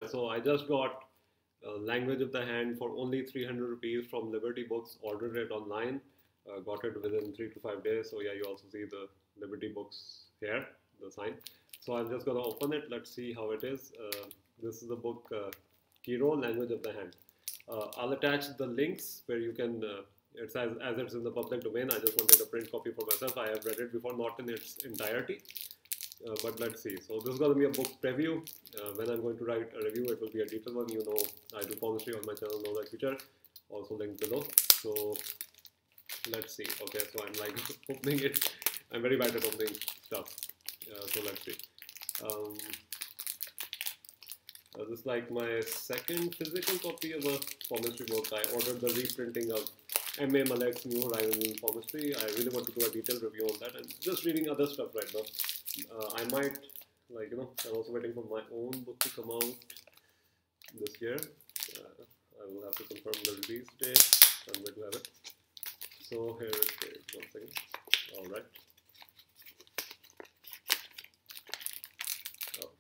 So I just got Language of the Hand for only 300 rupees from Liberty Books. Ordered it online, got it within 3 to 5 days. So yeah, you also see the Liberty Books here, the sign. So I'm just gonna open it. Let's see how it is. This is the book Cheiro, Language of the Hand. I'll attach the links where you can. It's as it's in the public domain. I just wanted a print copy for myself. I have read it before, not in its entirety. But let's see. So this is going to be a book preview. When I'm going to write a review, it will be a detailed one. You know, I do palmistry on my channel, know that feature. Also linked below. So let's see. Okay, so I'm like opening it. I'm very bad at opening stuff. So let's see. Um, this is like my second physical copy of a palmistry book. I ordered the reprinting of M.A. Malek's New Horizons in Palmistry. I really want to do a detailed review on that. And just reading other stuff right now. I might, like, I'm also waiting for my own book to come out this year. I will have to confirm the release date. I'm going to have it. So here it is. 1 second. All right. Oh.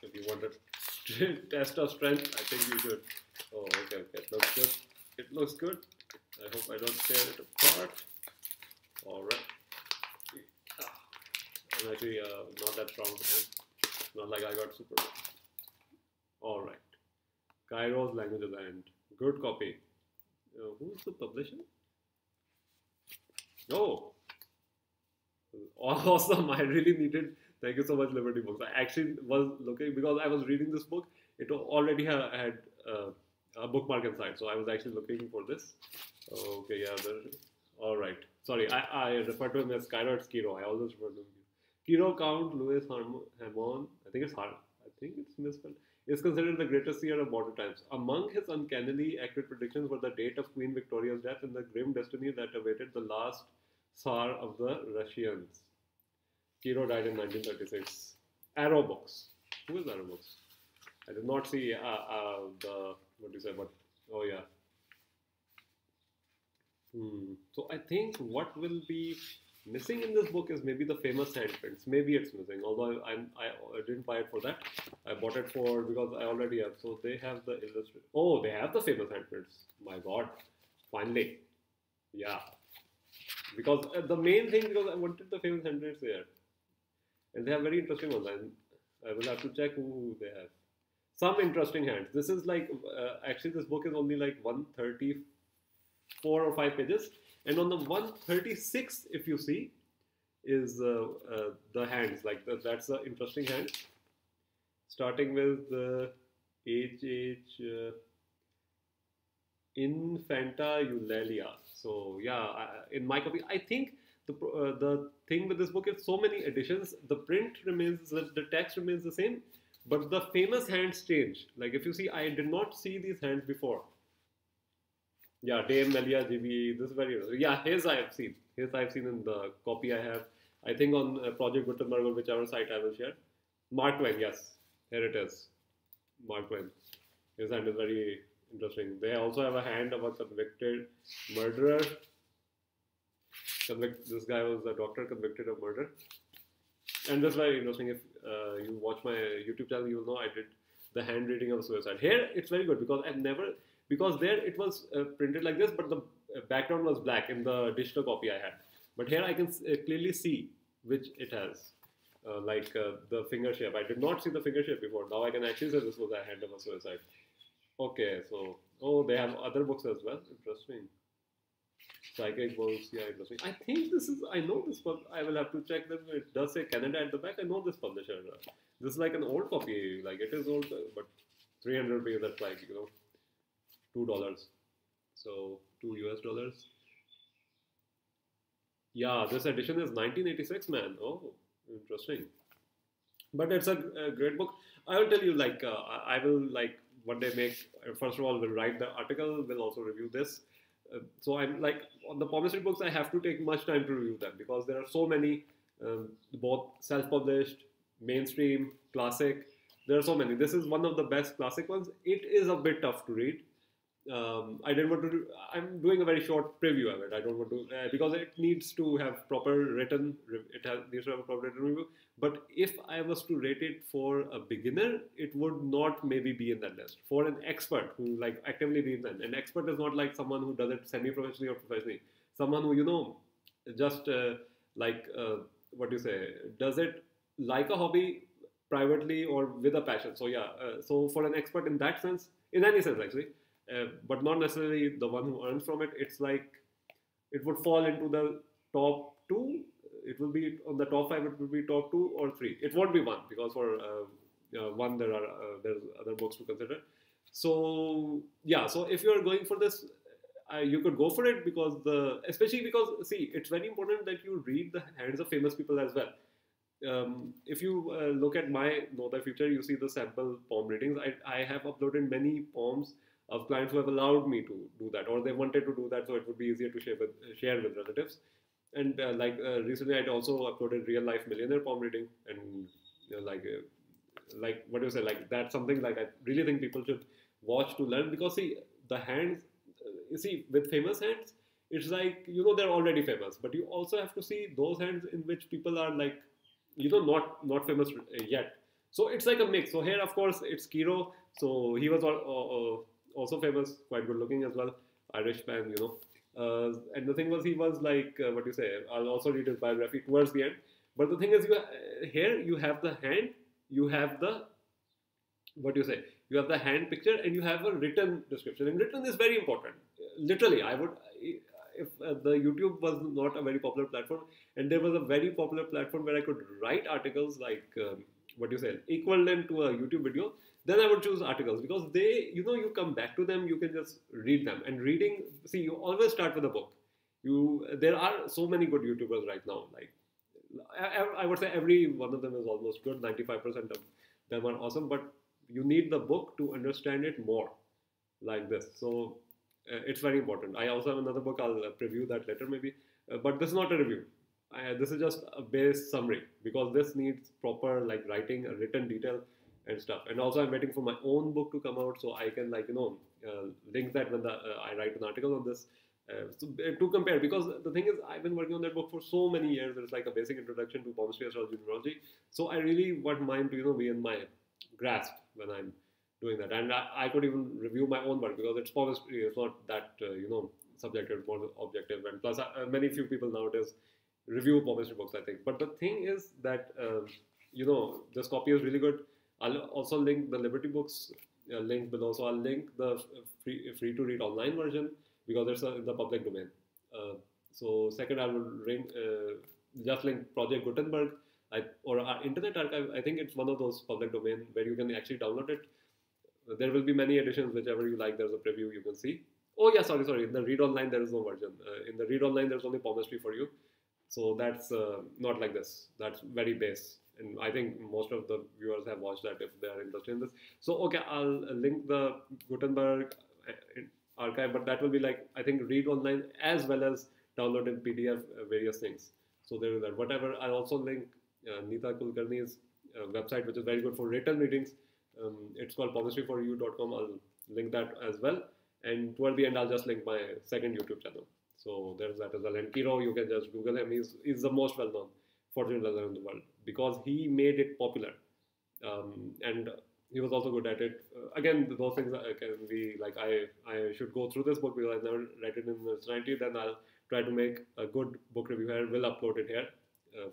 If you want to test our strength, I think you should. Oh, okay. It looks good. It looks good. I hope I don't tear it apart. Alright. I'm actually not that strong today. Not like I got super. Alright. Cheiro's Language of the Hand. Good copy. Who's the publisher? Oh! Awesome. I really needed. Thank you so much, Liberty Books. I actually was looking because I was reading this book. It already had a bookmark inside, so I was actually looking for this. Okay, yeah. All right. Sorry, I refer to him as Cheiro. It's Cheiro. I always refer to him. Cheiro Count Louis Hamon. I think it's misspelled. Is considered the greatest seer of modern times. Among his uncannily accurate predictions were the date of Queen Victoria's death and the grim destiny that awaited the last Tsar of the Russians. Cheiro died in 1936. Arrow Books. Who is Arrow Books? I did not see the what do you say? But oh yeah. So I think what will be missing in this book is maybe the famous handprints. Maybe it's missing, although I didn't buy it for that. I bought it for because I already have. So they have the illustrated. Oh, they have the famous handprints. My God, finally, yeah. Because the main thing because I wanted the famous handprints there, and they have very interesting ones. And I will have to check who they have. Some interesting hands. This is like actually this book is only like 134 or 5 pages, and on the 136, if you see, is the hands. Like that's the interesting hand. Starting with the H. Infanta Eulalia. So yeah, in my copy, I think the thing with this book is so many editions. The print remains, the text remains the same, but the famous hands change. Like if you see, I did not see these hands before. Yeah, Dame Melia GB. This is very yeah. His I have seen. His I have seen in the copy I have. I think on Project Gutenberg or whichever site I will share. Mark Twain. Yes, here it is. Mark Twain. His hand is very interesting. They also have a hand of a convicted murderer. This guy was a doctor convicted of murder. And that's very interesting. If you watch my YouTube channel, you will know I did the hand reading of suicide. Here, it's very good because I've never, because there it was printed like this, but the background was black in the digital copy I had. But here I can clearly see which it has, the finger shape. I did not see the finger shape before. Now I can actually say this was a hand of a suicide. Okay, so, oh, they have other books as well. Interesting. Psychic books, yeah, interesting. I think this is, I know this, but I will have to check that. It does say Canada at the back. I know this publisher. This is like an old copy. Like it is old, but 300 rupees, that's like, $2. So, $2 US. Yeah, this edition is 1986, man. Oh, interesting. But it's a great book. I will tell you, like, I will, like, one day make, first of all, we'll write the article, we'll also review this. So I'm like, on the palmistry books, I have to take much time to review them because there are so many, both self-published, mainstream, classic. There are so many. This is one of the best classic ones. It is a bit tough to read. I didn't want to do, I'm doing a very short preview of it. I don't want to, because it needs to have proper written, needs to have a proper written review. But if I was to rate it for a beginner, it would not maybe be in that list. For an expert who like actively reads them, an expert is not like someone who does it semi-professionally or professionally. Someone who, just what do you say, does it like a hobby privately or with a passion. So yeah, so for an expert in that sense, in any sense actually, but not necessarily the one who earns from it. It's like it would fall into the top two. It will be on the top five. It will be top two or three. It won't be one because for one there's other books to consider. So yeah, so if you are going for this, you could go for it because especially because see, it's very important that you read the hands of famous people as well. If you look at my Know Thy Future, you see the sample poem readings. I have uploaded many poems of clients who have allowed me to do that, or they wanted to do that, so it would be easier to share with relatives. And recently, I'd also uploaded real life millionaire poem reading, and what do you say? Like that's something like I really think people should watch to learn because see the hands. You see with famous hands, it's like they're already famous, but you also have to see those hands in which people are like not famous yet. So it's like a mix. So here, of course, it's Cheiro. So he was also famous, quite good looking as well, Irish man. And the thing was, he was like, what do you say? I'll also read his biography towards the end. But the thing is, here you have the hand, you have the, what do you say? You have the hand picture, and you have a written description. And written is very important. Literally, I would, if the YouTube was not a very popular platform, and there was a very popular platform where I could write articles like, what do you say, equivalent to a YouTube video, then I would choose articles because they, you come back to them, you can just read them. And reading, see, you always start with a book. There are so many good YouTubers right now. Like, I would say every one of them is almost good. 95% of them are awesome, but you need the book to understand it more, like this. So it's very important. I also have another book. I'll preview that later, maybe. But this is not a review. This is just a base summary because this needs proper like writing, a written detail and stuff. And also, I'm waiting for my own book to come out so I can link that when I write an article on this. To compare, because the thing is, I've been working on that book for so many years. It's like a basic introduction to Palmistry Articles numerology. So I really want mine to be in my grasp when I'm doing that. And I could even review my own work because it's Palmistry. It's not that subjective, more objective. And plus, many few people nowadays review Palmistry books, I think. But the thing is that this copy is really good. I'll also link the Liberty Books link below. So I'll link the free to read online version because it's in the public domain. So second, I will just link Project Gutenberg or Internet Archive. I think it's one of those public domain where you can actually download it. There will be many editions, whichever you like. There's a preview you can see. Oh yeah, sorry. In the read online, there is no version. In the read online, there's only Palmistry for you. So that's not like this. That's very base. And I think most of the viewers have watched that if they are interested in this. So okay, I'll link the Gutenberg archive, but that will be like, I think, read online as well as download in PDF various things. So there is that. Whatever, I'll also link Neeta Kulkarni's website, which is very good for written readings. It's called palmistryforyou.com. I'll link that as well. And toward the end, I'll just link my second YouTube channel. So there's that as well. And Cheiro, you can just Google him. He's the most well-known fortune teller in the world because he made it popular. And he was also good at it. Again, those things can be like, I should go through this book because I've never read it in its entirety. Then I'll try to make a good book review here. We'll upload it here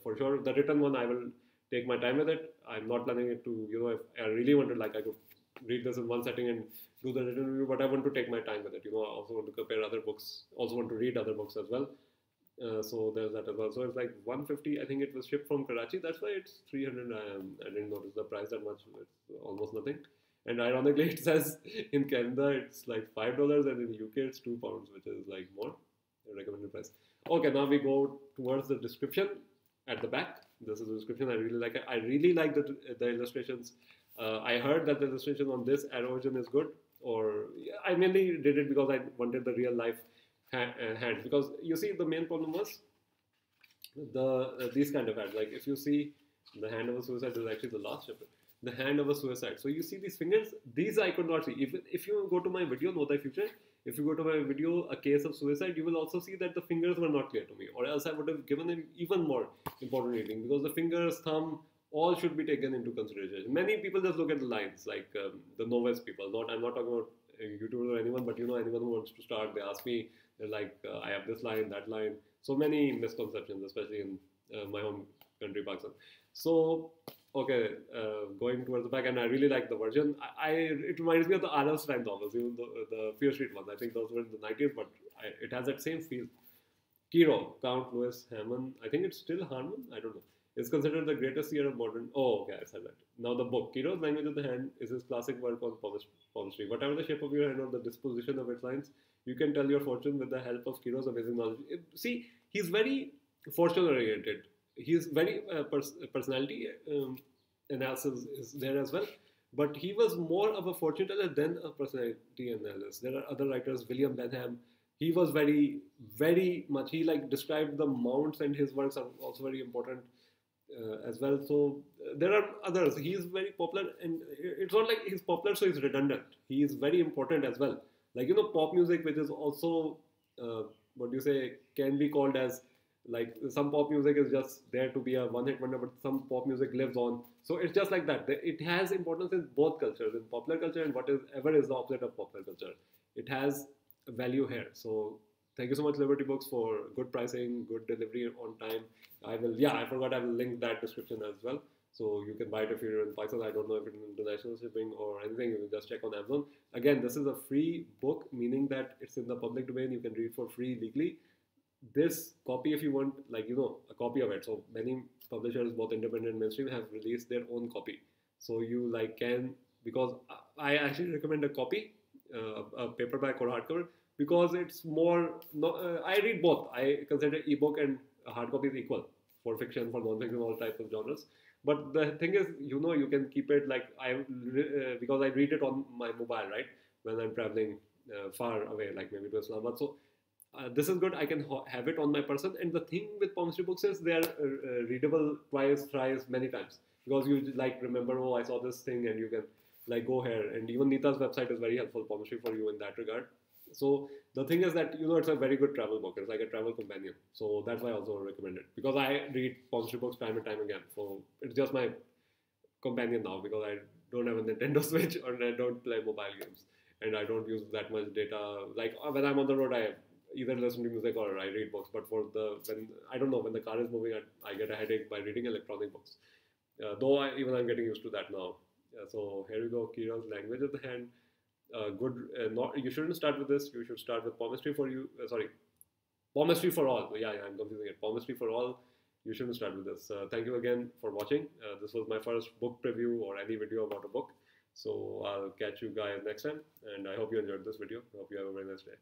for sure. The written one, I will take my time with it. I'm not planning it to, if I really wanted, like I could read this in one setting and do the written review, but I want to take my time with it. I also want to compare other books, also want to read other books as well. So there's that as well. So it's like 150. I think it was shipped from Karachi. That's why it's 300. I didn't notice the price that much. It's almost nothing. And ironically, it says in Canada it's like $5, and in UK it's £2, which is like more recommended price. Okay, now we go towards the description at the back. This is the description. I really like it. I really like the illustrations. I heard that the illustration on this erosion is good. Or I mainly did it because I wanted the real life hands, because you see the main problem was these kind of hands. Like if you see the hand of a suicide is actually the last chapter. the hand of a suicide. So you see these fingers, these I could not see. If you go to my video, Know Thy Future, if you go to my video, A Case of Suicide, you will also see that the fingers were not clear to me, or else I would have given him even more important reading, because the fingers, thumb, all should be taken into consideration. Many people just look at the lines, like the novice people. I'm not talking about YouTubers or anyone, but anyone who wants to start, they ask me, they're like, I have this line, that line. So many misconceptions, especially in my home country, Pakistan. So, okay, going towards the back, and I really like the version. It reminds me of the R.L. Stein novels, even the Fear Street ones. I think those were in the 90s, but it has that same feel. Cheiro, Count Louis Hammond, I think it's still Harmon, I don't know, is considered the greatest seer of modern. Oh, okay, I said that. Now, the book, Cheiro's Language of the Hand, is his classic work on palmistry. Whatever the shape of your hand or the disposition of its lines, you can tell your fortune with the help of Cheiro's amazing knowledge. See, he's very fortune oriented. He's very personality analysis is there as well. But he was more of a fortune teller than a personality analyst. There are other writers, William Bentham. He was very, very much, he like described the mounts, and his works are also very important as well. So there are others. He is very popular, and it's not like he's popular so he's redundant. He is very important as well. Like, pop music, which is also, what do you say, can be called as, like, some pop music is just there to be a one-hit wonder, but some pop music lives on. So it's just like that. It has importance in both cultures, in popular culture and whatever is the opposite of popular culture. It has value here. So thank you so much, Liberty Books, for good pricing, good delivery on time. I forgot, I will link that description as well. So you can buy it if you're in Pakistan. I don't know if it's international shipping or anything. You can just check on Amazon. Again, this is a free book, meaning that it's in the public domain. You can read for free legally. This copy, if you want, like, a copy of it. So many publishers, both independent and mainstream, have released their own copy. So you can, because I actually recommend a copy, a paperback or hardcover, because it's more, I read both. I consider ebook and hard copy is equal for fiction, for non-fiction, all types of genres. But the thing is, you can keep it like, because I read it on my mobile, right? When I'm traveling far away, like maybe to Islamabad. So this is good. I can have it on my person. And the thing with palmistry books is they are readable twice, thrice, many times. Because you remember, oh, I saw this thing, and you can go here. And even Nita's website is very helpful, palmistry for you, in that regard. So the thing is that, it's a very good travel book. It's like a travel companion. So that's why I also recommend it. Because I read palmistry books time and time again. So it's just my companion now, because I don't have a Nintendo Switch, or I don't play mobile games. And I don't use that much data. Like when I'm on the road, I either listen to music or I read books. But when the car is moving, I get a headache by reading electronic books. Though I'm getting used to that now. So here we go, Cheiro's Language of the Hand. You shouldn't start with this. You should start with Palmistry for you. Palmistry for All. Yeah, I'm confusing it. Palmistry for All. You shouldn't start with this. Thank you again for watching. This was my first book preview or any video about a book. So I'll catch you guys next time. And I hope you enjoyed this video. I hope you have a very nice day.